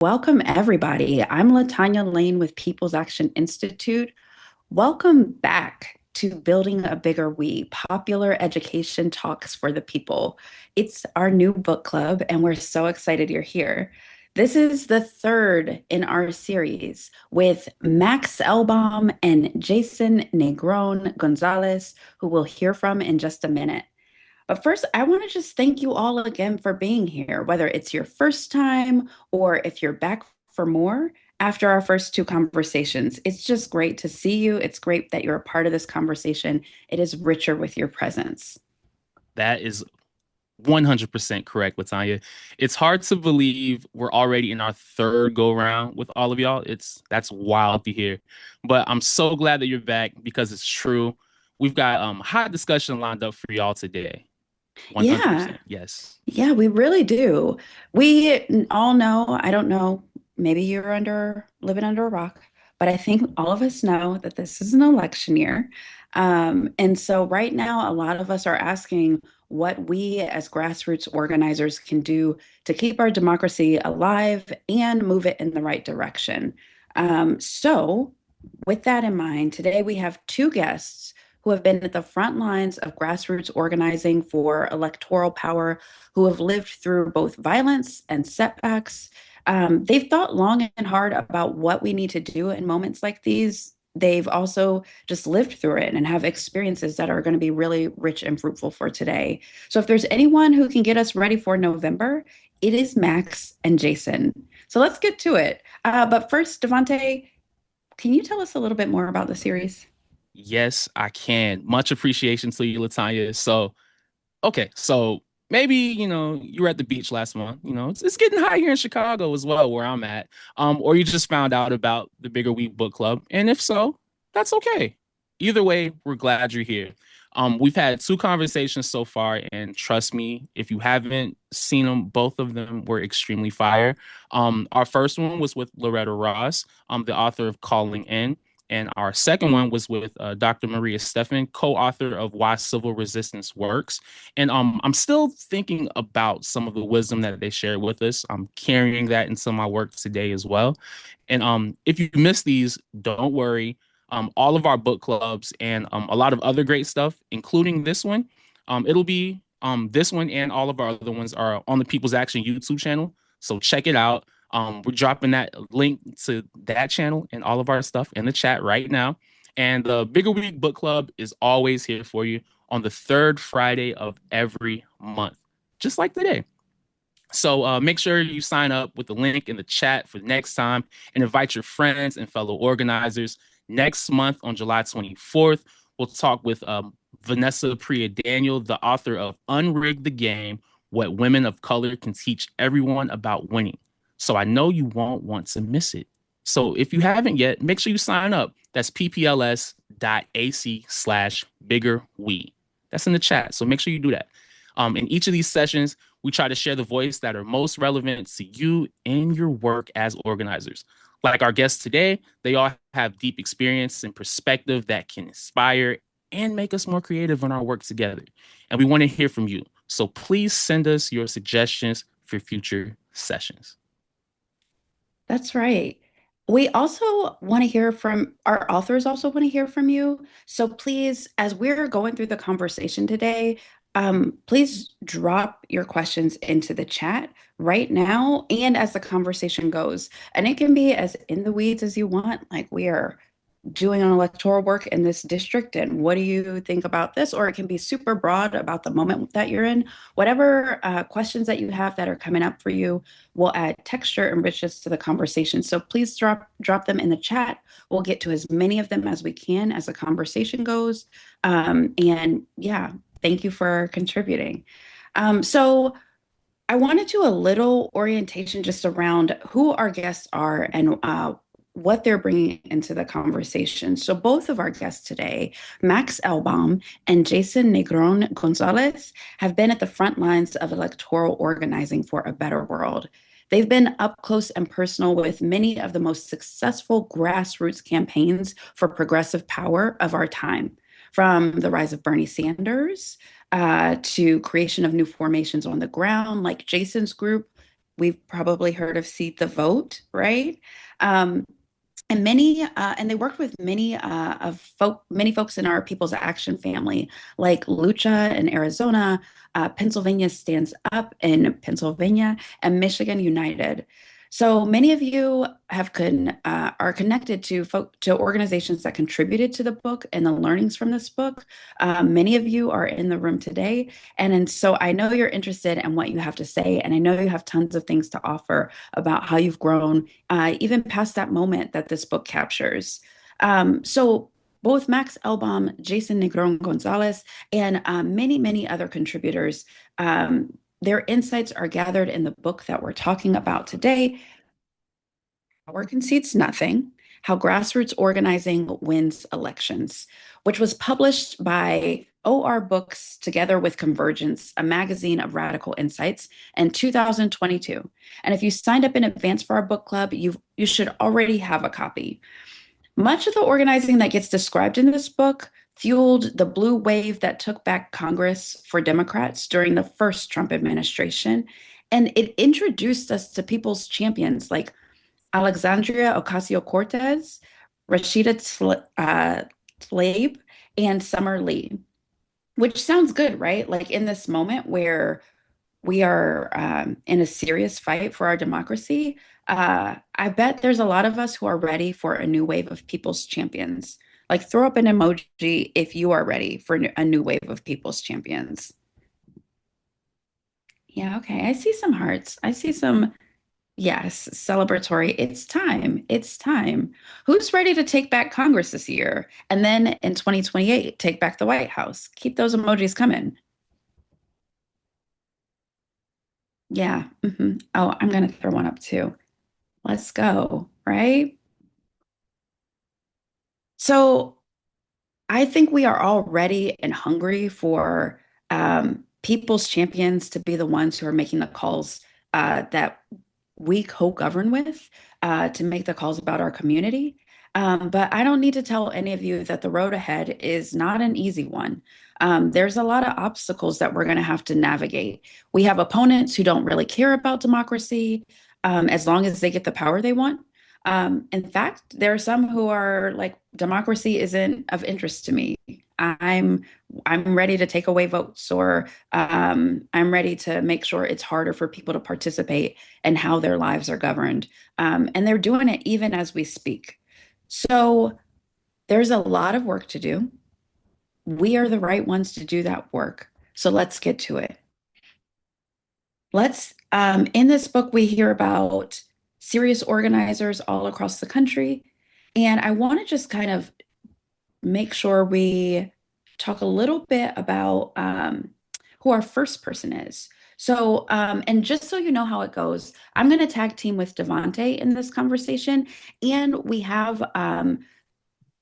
Welcome, everybody. I'm Latanya Lane with People's Action Institute. Welcome back to Building a Bigger We, Popular Education Talks for the People. It's our new book club, and we're so excited you're here. This is the third in our series with Max Elbaum and Jason Negron-González, who we'll hear from in just a minute. But first, I want to just thank you all again for being here, whether it's your first time or if you're back for more after our first two conversations. It's just great to see you. It's great that you're a part of this conversation. It is richer with your presence. That is 100% correct, Latanya. It's hard to believe we're already in our third go round with all of y'all. That's wild to hear. But I'm so glad that you're back because it's true. We've got hot discussion lined up for y'all today. Yeah, 100%. Yes. yeah, we really do. We all know, I don't know, maybe you're living under a rock, but I think all of us know that this is an election year. And so right now, a lot of us are asking what we as grassroots organizers can do to keep our democracy alive and move it in the right direction. So with that in mind, today we have two guests who have been at the front lines of grassroots organizing for electoral power, who have lived through both violence and setbacks. They've thought long and hard about what we need to do in moments like these. They've also just lived through it and have experiences that are going to be really rich and fruitful for today. So, if there's anyone who can get us ready for November, it is Max and Jason. So, let's get to it. But first, Devante, can you tell us a little bit more about the series? Yes, I can. Much appreciation to you, Latanya. So maybe, you were at the beach last month. It's getting hot here in Chicago as well, where I'm at. Or you just found out about the Bigger Week Book Club. And if so, that's okay. Either way, we're glad you're here. We've had two conversations so far, and trust me, if you haven't seen them, both of them were extremely fire. Our first one was with Loretta Ross, the author of Calling In. And our second one was with Dr. Maria Stephan, co-author of Why Civil Resistance Works. And I'm still thinking about some of the wisdom that they shared with us. I'm carrying that into my work today as well. And if you miss these, don't worry. All of our book clubs and a lot of other great stuff, including this one, it'll be this one and all of our other ones are on the People's Action YouTube channel. So check it out. We're dropping that link to that channel and all of our stuff in the chat right now. And the Bigger Week Book Club is always here for you on the third Friday of every month, just like today. So make sure you sign up with the link in the chat for next time and invite your friends and fellow organizers. Next month on July 24th, we'll talk with Vanessa Priya Daniel, the author of Unrig the Game, What Women of Color Can Teach Everyone About Winning. So I know you won't want to miss it. So if you haven't yet, make sure you sign up. That's ppls.ac/bigger we. That's in the chat. So make sure you do that. In each of these sessions, we try to share the voice that are most relevant to you in your work as organizers. Like our guests today, they all have deep experience and perspective that can inspire and make us more creative in our work together. And we want to hear from you. So please send us your suggestions for future sessions. That's right. We also want to hear from our authors, also want to hear from you. So please, as we're going through the conversation today, please drop your questions into the chat right now and as the conversation goes. And it can be as in the weeds as you want. Like we are doing an electoral work in this district and what do you think about this, or it can be super broad about the moment that you're in. Whatever questions that you have that are coming up for you will add texture and richness to the conversation, so please drop them in the chat. We'll get to as many of them as we can as the conversation goes. And yeah, thank you for contributing. So I want to do a little orientation just around who our guests are and what they're bringing into the conversation. So both of our guests today, Max Elbaum and Jason Negron-González, have been at the front lines of electoral organizing for a better world. They've been up close and personal with many of the most successful grassroots campaigns for progressive power of our time, from the rise of Bernie Sanders to creation of new formations on the ground, like Jason's group, we've probably heard of Seed the Vote, right? Um, and they worked with many folks in our People's Action family, like LUCHA in Arizona, Pennsylvania Stands Up in Pennsylvania, and Michigan United. So many of you are connected to organizations that contributed to the book and the learnings from this book. Many of you are in the room today, and so I know you're interested in what you have to say, and I know you have tons of things to offer about how you've grown even past that moment that this book captures. So both Max Elbaum, Jason Negron-González, and many other contributors, their insights are gathered in the book that we're talking about today, Power Concedes Nothing, How Grassroots Organizing Wins Elections, which was published by OR Books together with Convergence, a magazine of radical insights, in 2022. And if you signed up in advance for our book club, you should already have a copy. Much of the organizing that gets described in this book fueled the blue wave that took back Congress for Democrats during the first Trump administration. And it introduced us to people's champions like Alexandria Ocasio-Cortez, Tlaib, and Summer Lee, which sounds good, right? Like in this moment where we are in a serious fight for our democracy, I bet there's a lot of us who are ready for a new wave of people's champions. Like throw up an emoji if you are ready for a new wave of people's champions. Yeah, okay. I see some hearts. I see some. Yes, celebratory. It's time. It's time. Who's ready to take back Congress this year? And then in 2028, take back the White House. Keep those emojis coming. Yeah. Oh, I'm going to throw one up too. Let's go. Right. So I think we are all ready and hungry for people's champions to be the ones who are making the calls that we co-govern with, to make the calls about our community. But I don't need to tell any of you that the road ahead is not an easy one. There's a lot of obstacles that we're going to have to navigate. We have opponents who don't really care about democracy, as long as they get the power they want. In fact, there are some who are like, democracy isn't of interest to me. I'm I'm ready to take away votes, or I'm ready to make sure it's harder for people to participate in how their lives are governed. And they're doing it even as we speak. So there's a lot of work to do. We are the right ones to do that work. So let's get to it. In this book, we hear about serious organizers all across the country. And I want to just kind of make sure we talk a little bit about who our first person is. So, and just so you know how it goes, I'm going to tag team with Devante in this conversation. And we have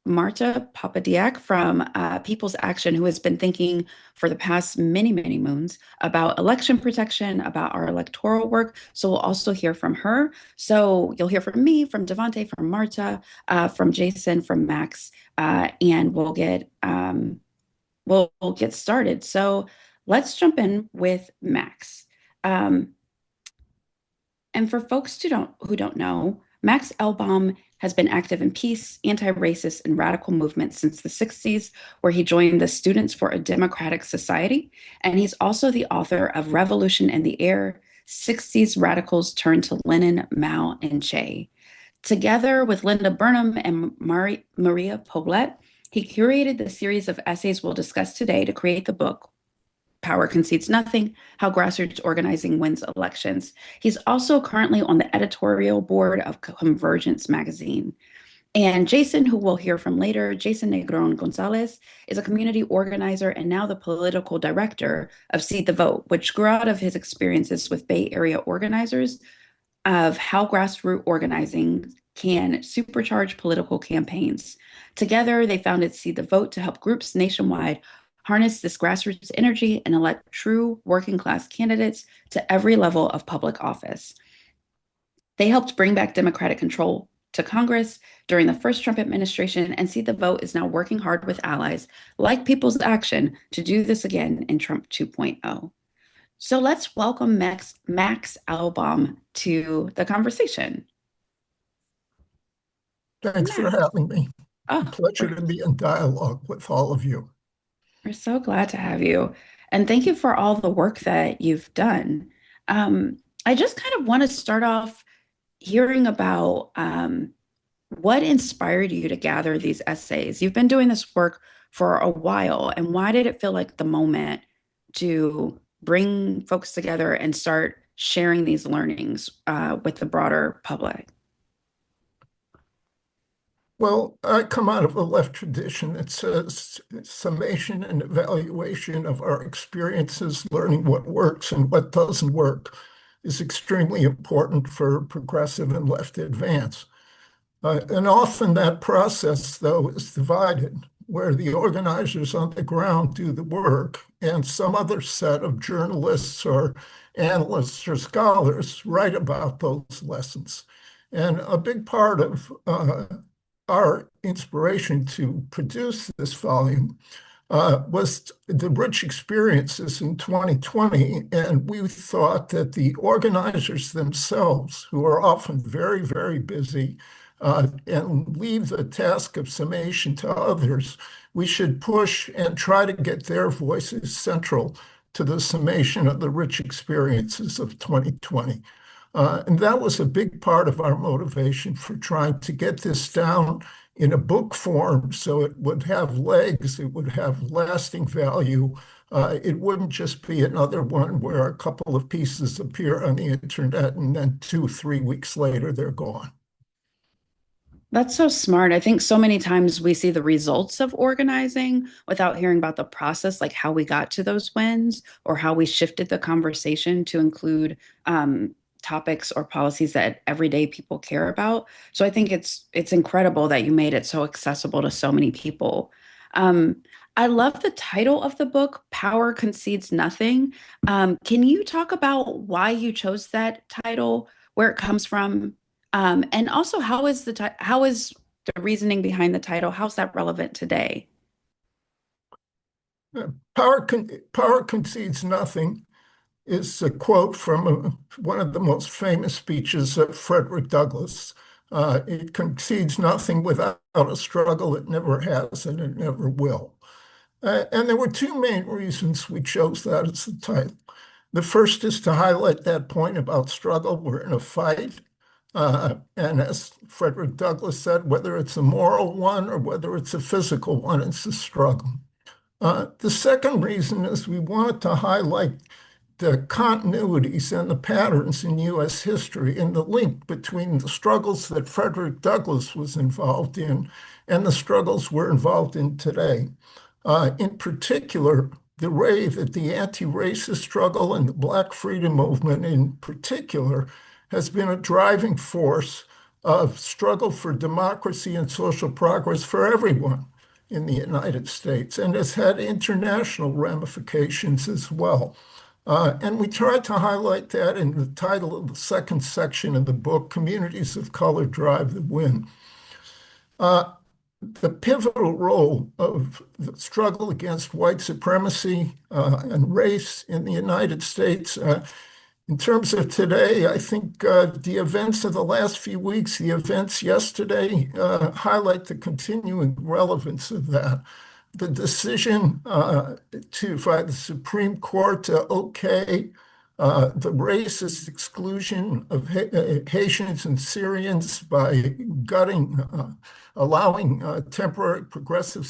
Marta Papadiak from People's Action, who has been thinking for the past many moons about election protection, about our electoral work. So we'll also hear from her. So you'll hear from me, from Devante, from Marta, from Jason, from Max, and we'll get started. So let's jump in with Max. Um, and for folks who don't know, Max Elbaum has been active in peace, anti-racist, and radical movements since the 60s, where he joined the Students for a Democratic Society. And he's also the author of Revolution in the Air, 60s Radicals Turn to Lenin, Mao, and Che. Together with Linda Burnham and Maria Poblet, he curated the series of essays we'll discuss today to create the book Power Concedes Nothing, How Grassroots Organizing Wins Elections. He's also currently on the editorial board of Convergence magazine. And Jason, who we'll hear from later, Jason Negron-González, is a community organizer and now the political director of Seed the Vote, which grew out of his experiences with Bay Area organizers of how grassroots organizing can supercharge political campaigns. Together, they founded Seed the Vote to help groups nationwide harness this grassroots energy and elect true working class candidates to every level of public office. They helped bring back Democratic control to Congress during the first Trump administration, and Seed the Vote is now working hard with allies like People's Action to do this again in Trump 2.0. So let's welcome Max Elbaum to the conversation. Thanks for Max. having me. A Oh, pleasure to be in dialogue with all of you. we're so glad to have you. And thank you for all the work that you've done. I just kind of want to start off hearing about what inspired you to gather these essays. You've been doing this work for a while, and why did it feel like the moment to bring folks together and start sharing these learnings with the broader public? Well, I come out of a left tradition that says summation and evaluation of our experiences, learning what works and what doesn't work, is extremely important for progressive and left advance. And often that process, though, is divided, where the organizers on the ground do the work and some other set of journalists or analysts or scholars write about those lessons. And a big part of our inspiration to produce this volume was the rich experiences in 2020. And we thought that the organizers themselves, who are often very, very busy and leave the task of summation to others, we should push and try to get their voices central to the summation of the rich experiences of 2020. And that was a big part of our motivation for trying to get this down in a book form so it would have legs, it would have lasting value. It wouldn't just be another one where a couple of pieces appear on the internet and then 2, 3 weeks later they're gone. That's so smart. I think so many times we see the results of organizing without hearing about the process, like how we got to those wins or how we shifted the conversation to include topics or policies that everyday people care about. So I think it's incredible that you made it so accessible to so many people. Um, I love the title of the book, Power Concedes Nothing. Can you talk about why you chose that title, where it comes from? And also, how is the reasoning behind the title? How's that relevant today? Power concedes nothing is a quote from one of the most famous speeches of Frederick Douglass. It concedes nothing without a struggle. It never has, and it never will. And there were two main reasons we chose that as the title. The first is to highlight that point about struggle. We're in a fight. And as Frederick Douglass said, whether it's a moral one or whether it's a physical one, it's a struggle. The second reason is we wanted to highlight the continuities and the patterns in U.S. history and the link between the struggles that Frederick Douglass was involved in and the struggles we're involved in today. In particular, the way that the anti-racist struggle and the Black freedom movement in particular has been a driving force of struggle for democracy and social progress for everyone in the United States and has had international ramifications as well. And we tried to highlight that in the title of the second section of the book, Communities of Color Drive the Win. The pivotal role of the struggle against white supremacy and race in the United States. In terms of today, I think the events of the last few weeks, the events yesterday, highlight the continuing relevance of that. The decision by the Supreme Court to okay the racist exclusion of Haitians and Syrians by allowing temporary protective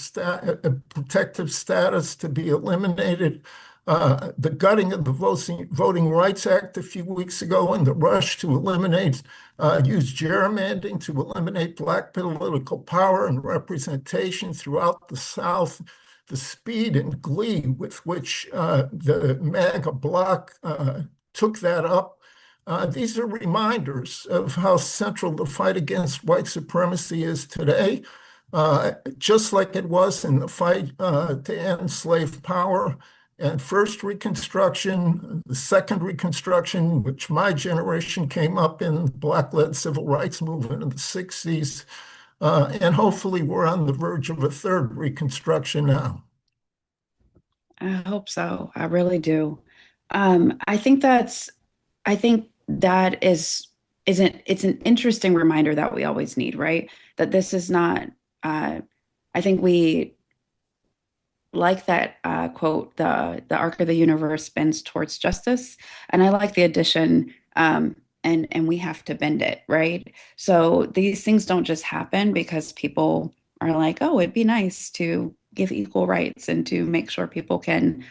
status to be eliminated, the gutting of the Voting Rights Act a few weeks ago, and the rush to use gerrymandering to eliminate Black political power and representation throughout the South, the speed and glee with which the MAGA bloc took that up. These are reminders of how central the fight against white supremacy is today, just like it was in the fight to end slave power and first Reconstruction, the second Reconstruction, which my generation came up in, the Black-led civil rights movement in the 60s. And hopefully we're on the verge of a third Reconstruction now. I hope so. I really do. I think I think that it's an interesting reminder that we always need, right? That this is not, I think we like that quote, the arc of the universe bends towards justice. And I like the addition, and we have to bend it, right? So these things don't just happen because people are like, oh, it'd be nice to give equal rights and to make sure people can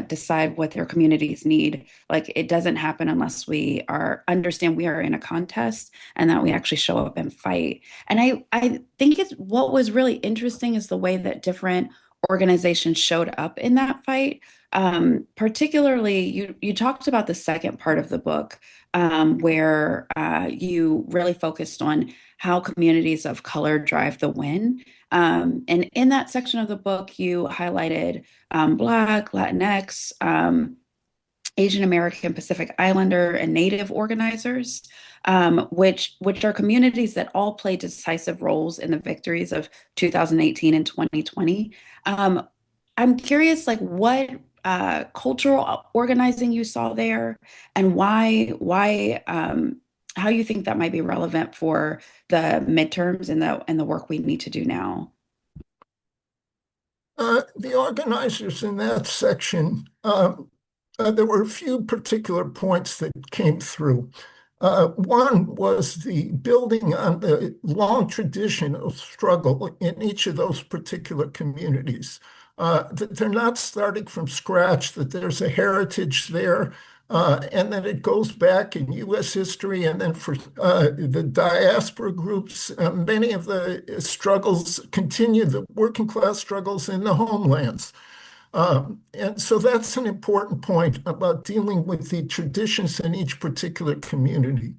decide what their communities need. Like it doesn't happen unless we are understand we are in a contest and that we actually show up and fight. And I think it's what was really interesting is the way that different organizations showed up in that fight. Particularly, you talked about the second part of the book, where you really focused on how communities of color drive the win. And in that section of the book, you highlighted Black, Latinx, Asian American, Pacific Islander, and Native organizers, which are communities that all play decisive roles in the victories of 2018 and 2020. Um, I'm curious, like what cultural organizing you saw there, and how you think that might be relevant for the midterms and the work we need to do now. The organizers in that section, there were a few particular points that came through. One was the building on the long tradition of struggle in each of those particular communities. They're not starting from scratch, that there's a heritage there, and then it goes back in US history. And then for the diaspora groups, many of the struggles continue, the working class struggles in the homelands. And so that's an important point about dealing with the traditions in each particular community.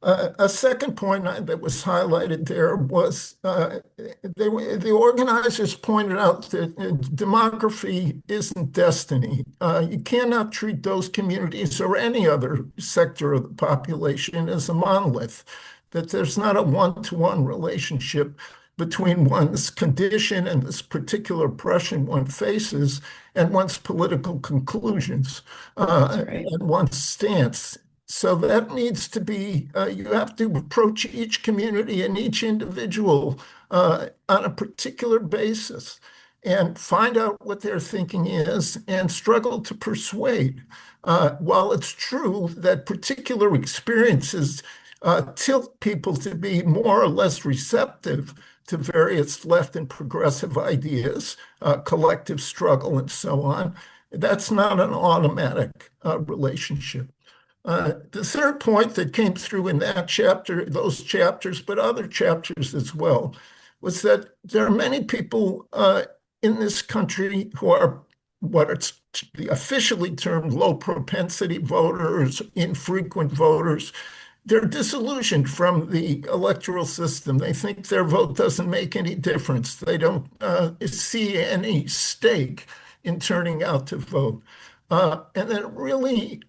A second point that was highlighted there was the organizers pointed out that demography isn't destiny. You cannot treat those communities or any other sector of the population as a monolith, that there's not a one-to-one relationship between one's condition and this particular oppression one faces and one's political conclusions Right. and one's stance. So that needs to be, you have to approach each community and each individual on a particular basis and find out what their thinking is and struggle to persuade. While it's true that particular experiences tilt people to be more or less receptive to various left and progressive ideas, collective struggle, and so on, that's not an automatic relationship. The third point that came through in that chapter, those chapters, but other chapters as well, was that there are many people in this country who are what it's officially termed low propensity voters, infrequent voters. They're disillusioned from the electoral system. They think their vote doesn't make any difference. They don't see any stake in turning out to vote. And then really,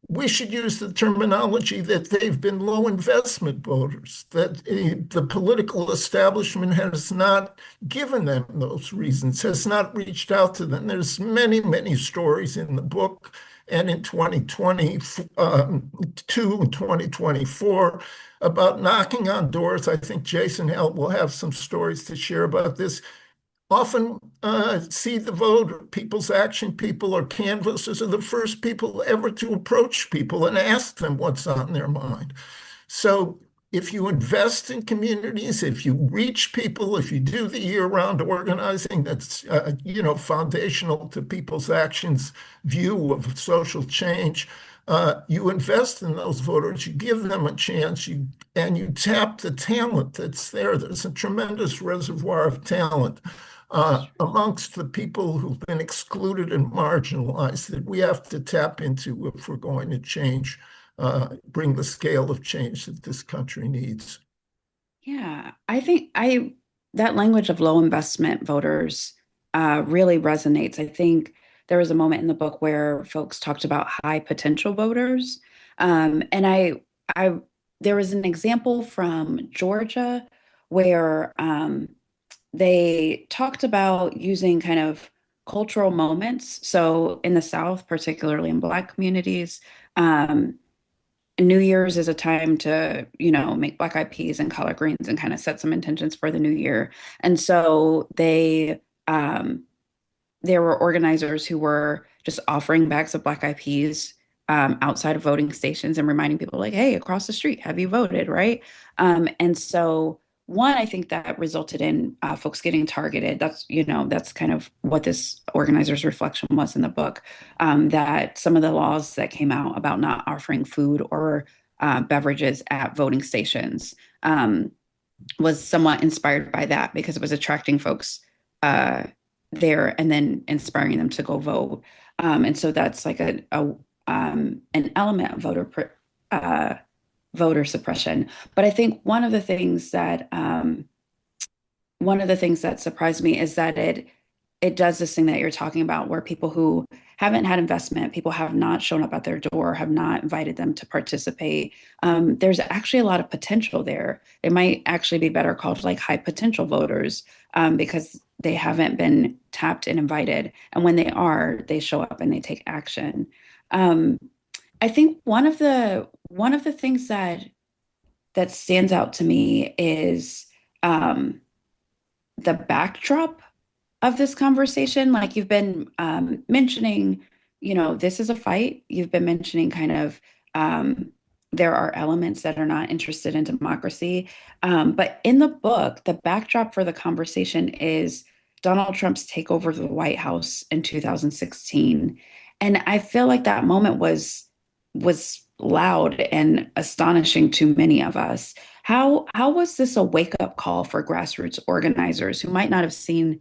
we should use the terminology that they've been low investment voters, that the political establishment has not given them those reasons, has not reached out to them. There's many, many stories in the book and in 2022 and 2024 about knocking on doors. I think Jason will have some stories to share about this. Often see the vote, or People's Action people or canvassers are the first people ever to approach people and ask them what's on their mind. So if you invest in communities, if you reach people, if you do the year-round organizing that's foundational to People's Action's view of social change, you invest in those voters, you give them a chance, and you tap the talent that's there. There's a tremendous reservoir of talent amongst the people who've been excluded and marginalized that we have to tap into if we're going to change, bring the scale of change that this country needs. Yeah, I think I that language of low investment voters really resonates. I think there was a moment in the book where folks talked about high potential voters, and I there was an example from Georgia where they talked about using kind of cultural moments. So in the South, particularly in Black communities, um, New Year's is a time to, make black eyed peas and collard greens and kind of set some intentions for the new year. And so um, there were organizers who were just offering bags of black eyed peas outside of voting stations and reminding people, like, hey, across the street, have you voted? Right. And so, one, I think that resulted in folks getting targeted. That's kind of what this organizer's reflection was in the book, that some of the laws that came out about not offering food or beverages at voting stations was somewhat inspired by that because it was attracting folks uh, there and then inspiring them to go vote. And so that's like an element of voter suppression. But I think one of the things that surprised me is that it does this thing that you're talking about, where people who haven't had investment, people have not shown up at their door, have not invited them to participate. There's actually a lot of potential there. It might actually be better called like high potential voters, because they haven't been tapped and invited. And when they are, they show up and they take action. Um, I think one of the things that stands out to me is um, the backdrop of this conversation. Like you've been mentioning, this is a fight. You've been mentioning kind of there are elements that are not interested in democracy. But in the book, the backdrop for the conversation is Donald Trump's takeover of the White House in 2016. And I feel like that moment was loud and astonishing to many of us. How was this a wake-up call for grassroots organizers who might not have seen